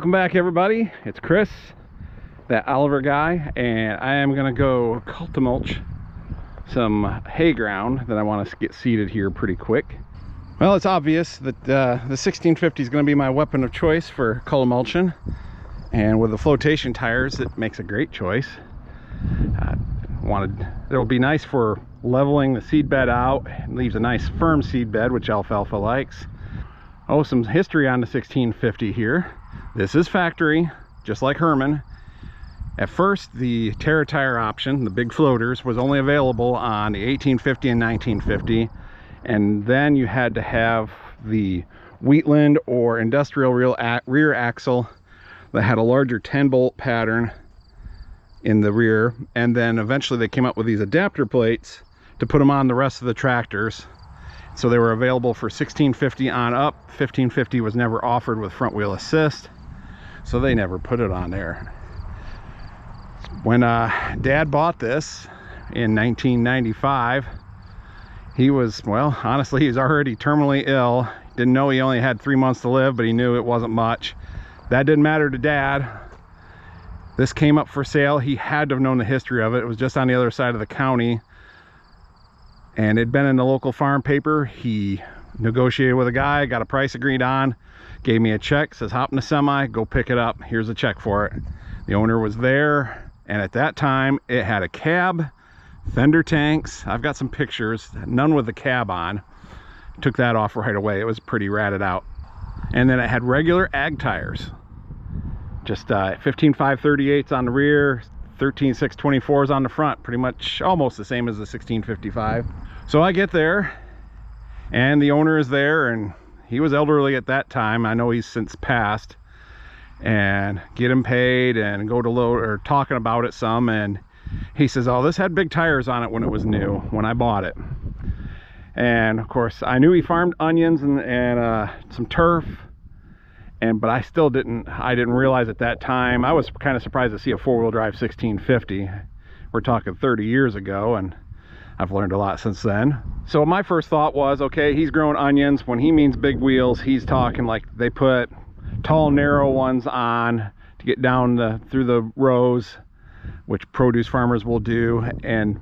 Welcome back, everybody. It's Chris, that Oliver guy, and I am gonna go cultimulch some hay ground that I want to get seeded here pretty quick. Well, it's obvious that the 1650 is going to be my weapon of choice for cultimulching, and with the flotation tires it makes a great choice. It'll be nice for leveling the seed bed out. It leaves a nice firm seed bed, which alfalfa likes. Oh, some history on the 1650 here. This is factory, just like Herman. At first, the Terra tire option, the big floaters, was only available on the 1850 and 1950, and then you had to have the Wheatland or industrial rear axle that had a larger 10-bolt pattern in the rear, and then eventually they came up with these adapter plates to put them on the rest of the tractors. So they were available for 1650 on up. 1550 was never offered with front wheel assist, so they never put it on there. When Dad bought this in 1995, he was, well, honestly, he was already terminally ill. Didn't know he only had 3 months to live, but he knew it wasn't much. That didn't matter to Dad. This came up for sale. He had to have known the history of it. It was just on the other side of the county, and it'd been in the local farm paper. He negotiated with a guy, got a price agreed on, gave me a check, says hop in the semi, go pick it up, here's a check for it. The owner was there, and at that time it had a cab, fender tanks. I've got some pictures, none with the cab on. Took that off right away. It was pretty ratted out. And then it had regular ag tires, just 15.538s on the rear, 13.624s on the front, pretty much almost the same as the 1655. So I get there, and the owner is there, and he was elderly at that time. I know he's since passed. And get him paid and go to load, or talking about it some, and he says, oh, this had big tires on it when it was new, when I bought it. And of course I knew he farmed onions and some turf, but I still didn't realize at that time. I was kind of surprised to see a four-wheel drive 1650. We're talking 30 years ago, and I've learned a lot since then. So my first thought was, okay, he's growing onions. When he means big wheels, he's talking like they put tall, narrow ones on to get down through the rows, which produce farmers will do. And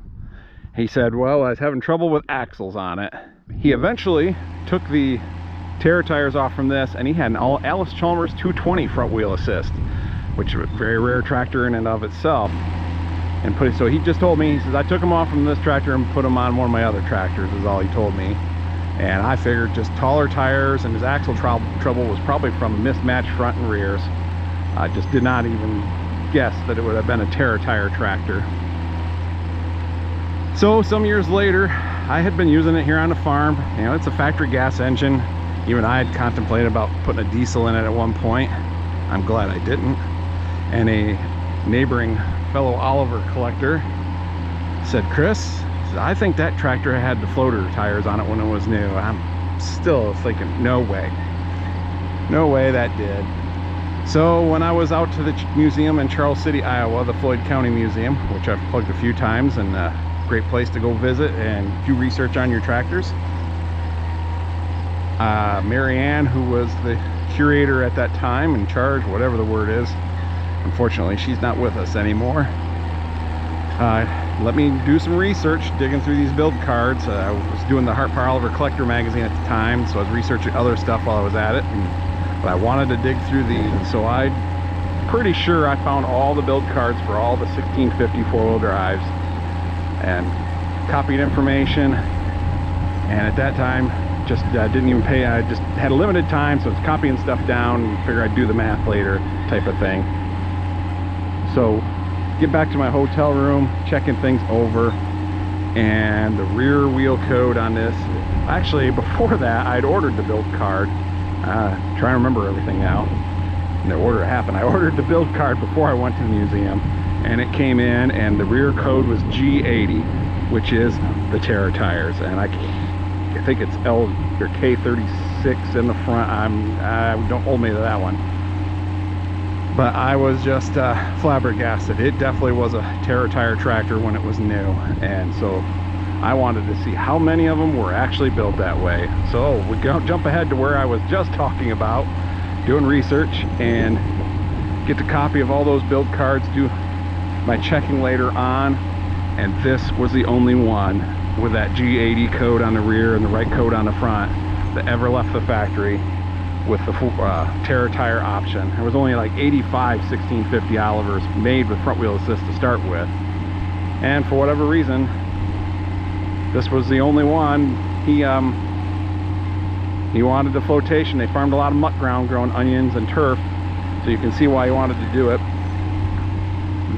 he said, well, I was having trouble with axles on it. He eventually took the Terra tires off from this, and he had an Alice Chalmers 220 front wheel assist, which is a very rare tractor in and of itself. And so he just told me, he says, I took them off from this tractor and put them on one of my other tractors, is all he told me. And I figured just taller tires, and his axle trouble was probably from mismatched front and rears. I just did not even guess that it would have been a Terra tire tractor. So some years later, I had been using it here on the farm. You know, it's a factory gas engine. Even I had contemplated about putting a diesel in it at one point. I'm glad I didn't. And a neighboring fellow Oliver collector said, Chris, I think that tractor had the floater tires on it when it was new. I'm still thinking, no way that did. So when I was out to the museum in Charles City, Iowa, the Floyd County Museum, which I've plugged a few times, and a great place to go visit and do research on your tractors, Mary Ann, who was the curator at that time, in charge, whatever the word is, unfortunately she's not with us anymore, let me do some research, digging through these build cards. I was doing the Harper Oliver Collector magazine at the time, so I was researching other stuff while I was at it, but I wanted to dig through these, so I'm pretty sure I found all the build cards for all the 1650 four-wheel drives and copied information. And at that time, just didn't even pay. I just had a limited time, so it's copying stuff down and figure I'd do the math later type of thing. So get back to my hotel room, checking things over, and the rear wheel code on this, actually before that I'd ordered the build card. Trying to remember everything now. And the order happened. I ordered the build card before I went to the museum, and it came in, and the rear code was G80, which is the Terra tires, and I think it's L or K36 in the front. Don't hold me to that one. But I was just flabbergasted. It definitely was a Terra tire tractor when it was new, and so I wanted to see how many of them were actually built that way. So we jump ahead to where I was just talking about, doing research, and get a copy of all those build cards, do my checking later on, and this was the only one with that G80 code on the rear and the right code on the front that ever left the factory with the Terra tire option. There was only like 85 1650 Olivers made with front wheel assist to start with, and for whatever reason this was the only one. He wanted the flotation. They farmed a lot of muck ground growing onions and turf, so you can see why he wanted to do it.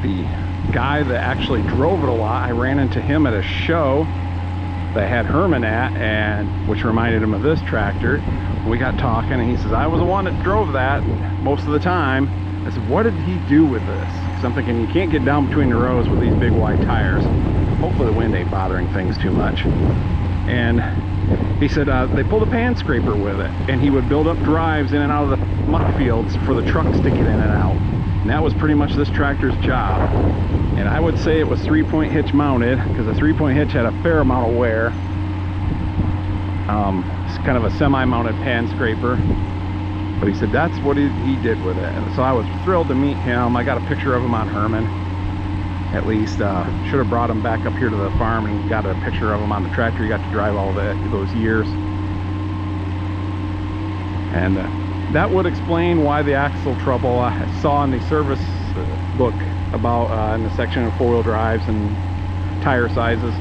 The guy that actually drove it a lot, I ran into him at a show that had Herman at, and which reminded him of this tractor. We got talking and he says, I was the one that drove that most of the time. I said, what did he do with this? Because I'm thinking, you can't get down between the rows with these big wide tires. Hopefully the wind ain't bothering things too much. And he said they pulled a pan scraper with it, and he would build up drives in and out of the muck fields for the trucks to get in and out. And that was pretty much this tractor's job. And I would say it was 3-point hitch mounted, because the 3-point hitch had a fair amount of wear. It's kind of a semi-mounted pan scraper. But he said that's what he did with it. And so I was thrilled to meet him. I got a picture of him on Herman. At least should have brought him back up here to the farm and got a picture of him on the tractor. He got to drive all those years. And that would explain why the axle trouble I saw in the service book about in the section of four-wheel drives and tire sizes.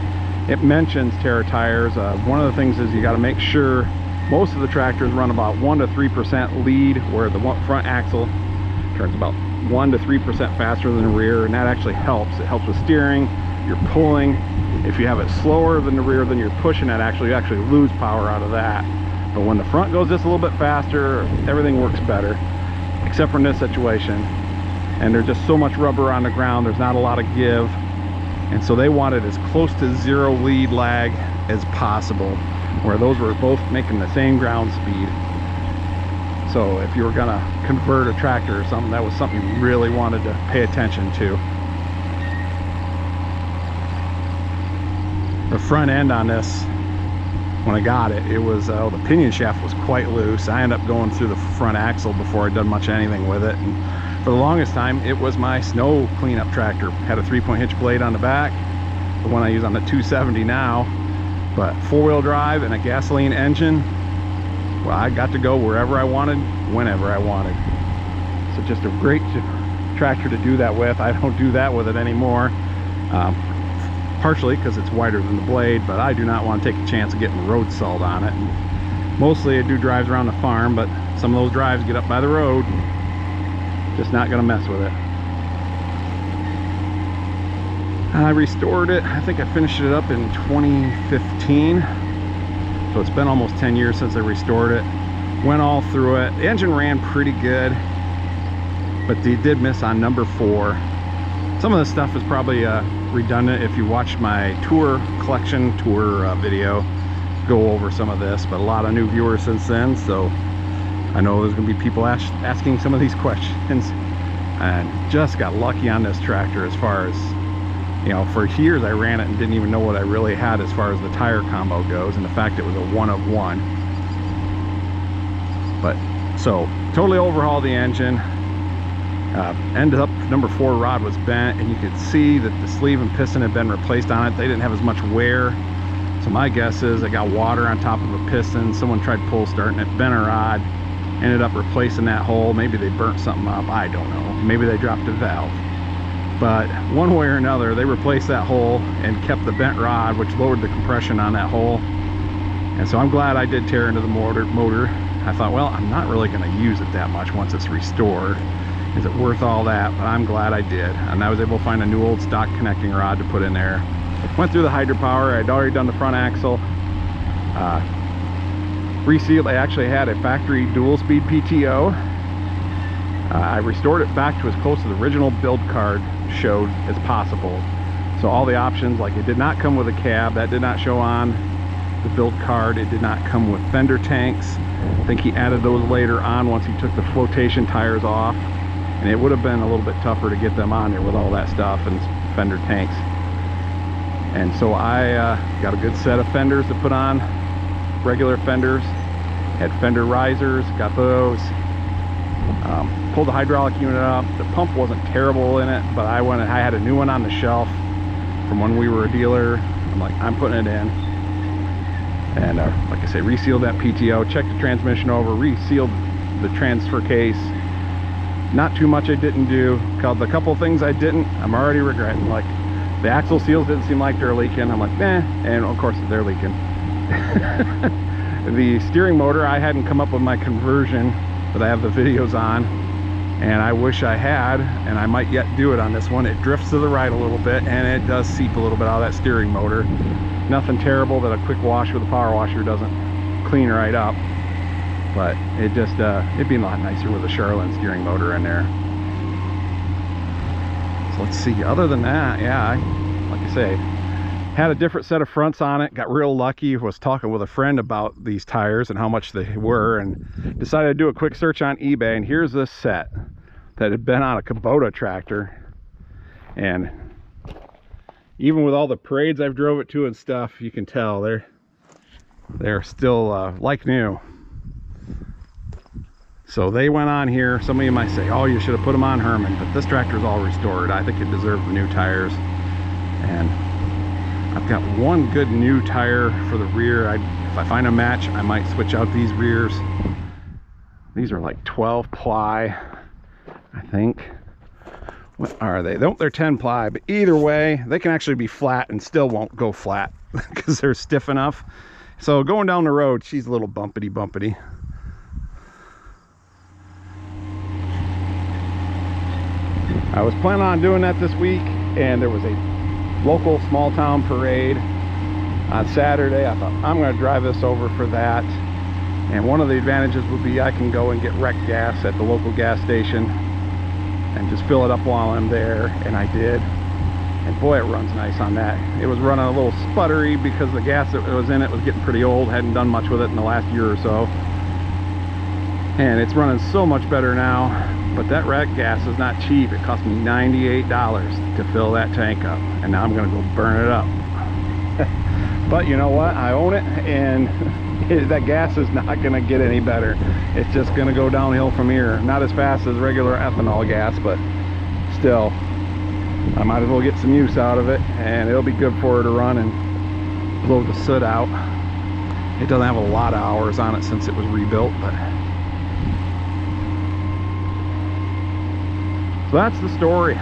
It mentions Terra tires. One of the things is you got to make sure most of the tractors run about 1 to 3% lead, where the front axle turns about 1 to 3% faster than the rear, and that actually helps. It helps with steering, you're pulling. If you have it slower than the rear, then you're pushing it, you actually lose power out of that. But when the front goes just a little bit faster, everything works better, except for in this situation. And there's just so much rubber on the ground, there's not a lot of give. And so they wanted as close to zero lead lag as possible, where those were both making the same ground speed. So if you were gonna convert a tractor or something, that was something you really wanted to pay attention to. The front end on this, when I got it, it was the pinion shaft was quite loose. I ended up going through the front axle before I'd done much anything with it. And for the longest time, it was my snow cleanup tractor. Had a 3-point hitch blade on the back, the one I use on the 270 now. But four-wheel drive and a gasoline engine, well, I got to go wherever I wanted, whenever I wanted. So just a great tractor to do that with. I don't do that with it anymore. Partially because it's wider than the blade, but I do not want to take a chance of getting road salt on it. And mostly I do drives around the farm, but some of those drives get up by the road. Just not going to mess with it. I restored it. I think I finished it up in 2015. So it's been almost 10 years since I restored it. Went all through it. The engine ran pretty good, but they did miss on number 4. Some of this stuff is probably redundant. If you watched my tour video, go over some of this, but a lot of new viewers since then, so I know there's going to be people asking some of these questions. And just got lucky on this tractor as far as, you know, for years I ran it and didn't even know what I really had as far as the tire combo goes, and the fact it was a 1 of 1. But so totally overhauled the engine. Ended up number 4 rod was bent, and you could see that the sleeve and piston had been replaced on it. They didn't have as much wear, so my guess is they got water on top of a piston. Someone tried pull starting it, bent a rod, ended up replacing that hole. Maybe they burnt something up, I don't know. Maybe they dropped a valve. But one way or another, they replaced that hole and kept the bent rod, which lowered the compression on that hole. And so I'm glad I did tear into the motor. I thought, well, I'm not really going to use it that much once it's restored. Is it worth all that? But I'm glad I did. And I was able to find a new old stock connecting rod to put in there. Went through the hydropower. I'd already done the front axle. Resealed. I actually had a factory dual speed PTO. I restored it back to as close to the original build card showed as possible. So all the options, like it did not come with a cab, that did not show on the build card. It did not come with fender tanks. I think he added those later on once he took the flotation tires off, and it would have been a little bit tougher to get them on there with all that stuff and fender tanks. And so I got a good set of fenders to put on, regular fenders, had fender risers, got those. Pulled the hydraulic unit up. The pump wasn't terrible in it, but I had a new one on the shelf from when we were a dealer. I'm like, I'm putting it in. And like I say, resealed that PTO, checked the transmission over, resealed the transfer case. Not too much I didn't do. The couple things I didn't, I'm already regretting. Like, the axle seals didn't seem like they're leaking. I'm like, eh, and of course they're leaking. The steering motor, I hadn't come up with my conversion that I have the videos on, and I wish I had, and I might yet do it on this one. It drifts to the right a little bit, and it does seep a little bit out of that steering motor. Nothing terrible that a quick wash with a power washer doesn't clean right up, but it just it'd be a lot nicer with a Charlene steering motor in there. So let's see, other than that, yeah, like I say, had a different set of fronts on it. Got real lucky. Was talking with a friend about these tires and how much they were, and decided to do a quick search on eBay, and here's this set that had been on a Kubota tractor. And even with all the parades I've drove it to and stuff, you can tell they're still like new. So they went on here. Some of you might say, oh, you should have put them on Herman, but this tractor is all restored. I think it deserved the new tires. And I've got one good new tire for the rear. If I find a match, I might switch out these rears. These are like 12 ply, I think. What are they? They're 10 ply, but either way, they can actually be flat and still won't go flat because they're stiff enough. So going down the road, she's a little bumpity. I was planning on doing that this week, and there was a local small town parade on Saturday. I thought, I'm going to drive this over for that. And one of the advantages would be I can go and get wreck gas at the local gas station and just fill it up while I'm there. And I did, and boy, it runs nice on that. It was running a little sputtery because the gas that was in it was getting pretty old. Hadn't done much with it in the last year or so, and it's running so much better now. But that wreck gas is not cheap. It cost me $98 to fill that tank up, and now I'm gonna go burn it up. But you know what, I own it, and that gas is not gonna get any better. It's just gonna go downhill from here. Not as fast as regular ethanol gas, but still, I might as well get some use out of it, and it'll be good for her to run and blow the soot out. It doesn't have a lot of hours on it since it was rebuilt, but so that's the story.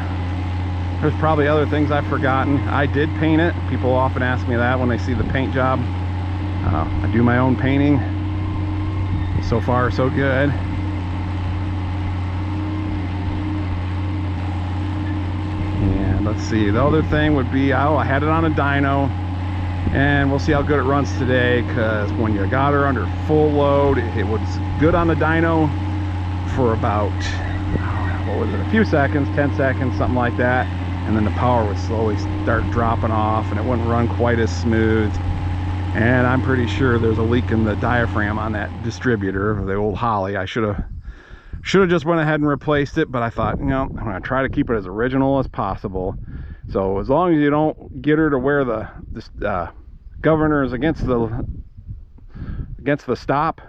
There's probably other things I've forgotten. I did paint it. People often ask me that when they see the paint job. I do my own painting. So far, so good. And let's see, the other thing would be, I had it on a dyno, and we'll see how good it runs today, because when you got her under full load, it was good on the dyno for about, what was it, a few seconds, 10 seconds, something like that, and then the power would slowly start dropping off, and it wouldn't run quite as smooth. And I'm pretty sure there's a leak in the diaphragm on that distributor, the old Holly. I should have just went ahead and replaced it, but I thought, you know, I'm gonna try to keep it as original as possible. So as long as you don't get her to where the governor is against the stop,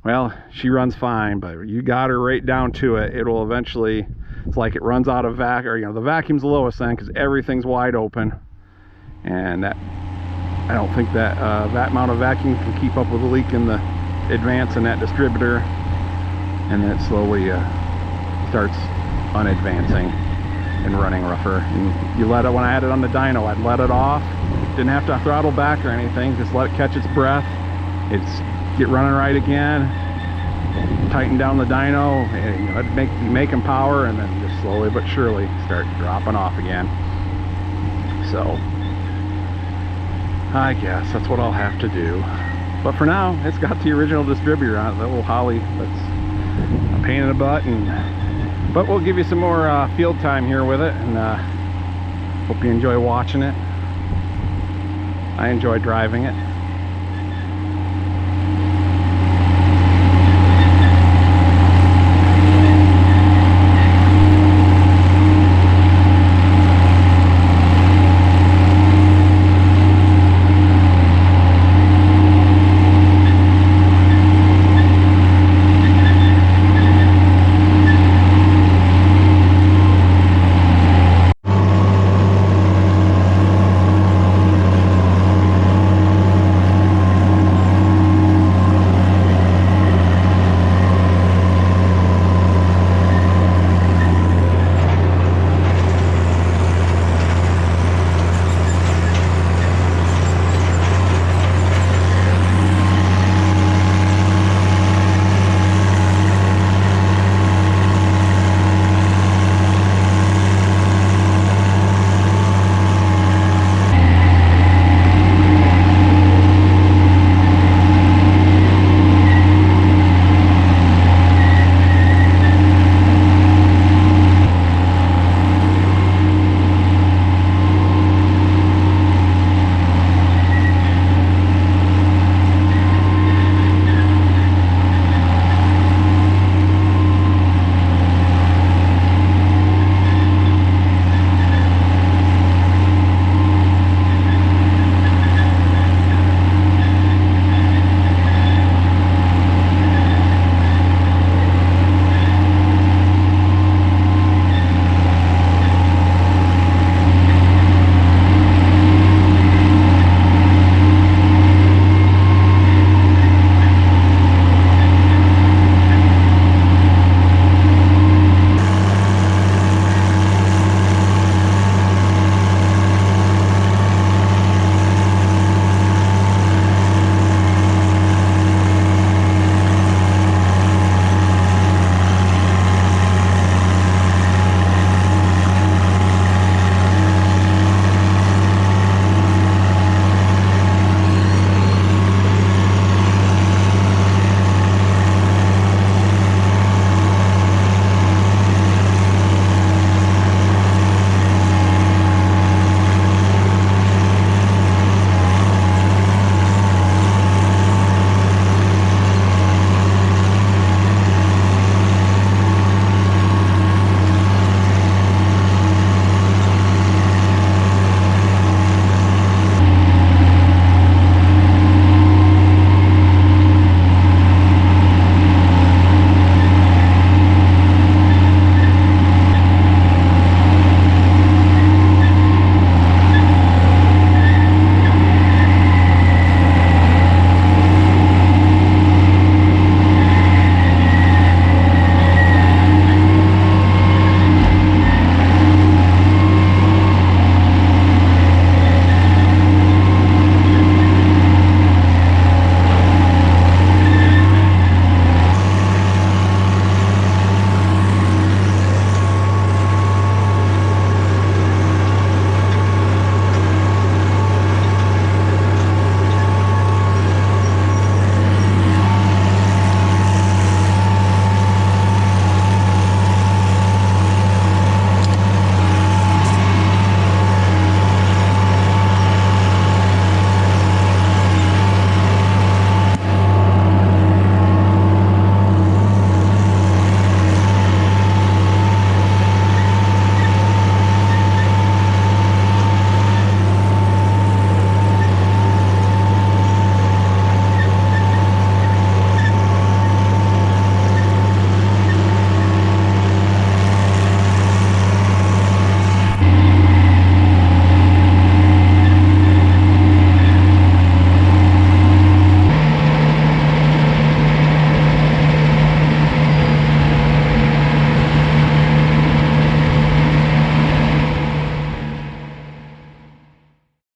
well, she runs fine. But you got her right down to it, it'll eventually, it's like it runs out of vacuum, or, you know, the vacuum's the lowest then because everything's wide open, and that, I don't think that that amount of vacuum can keep up with the leak in the advance in that distributor, and then it slowly starts unadvancing and running rougher. And you let it, when I had it on the dyno, I'd let it off, didn't have to throttle back or anything, just let it catch its breath. It's get running right again, tighten down the dyno, and, you know, it'd be making power, and then just slowly but surely start dropping off again. So I guess that's what I'll have to do. But for now, it's got the original distributor on it, the little Holly that's a pain in the butt. But we'll give you some more field time here with it, and hope you enjoy watching it. I enjoy driving it.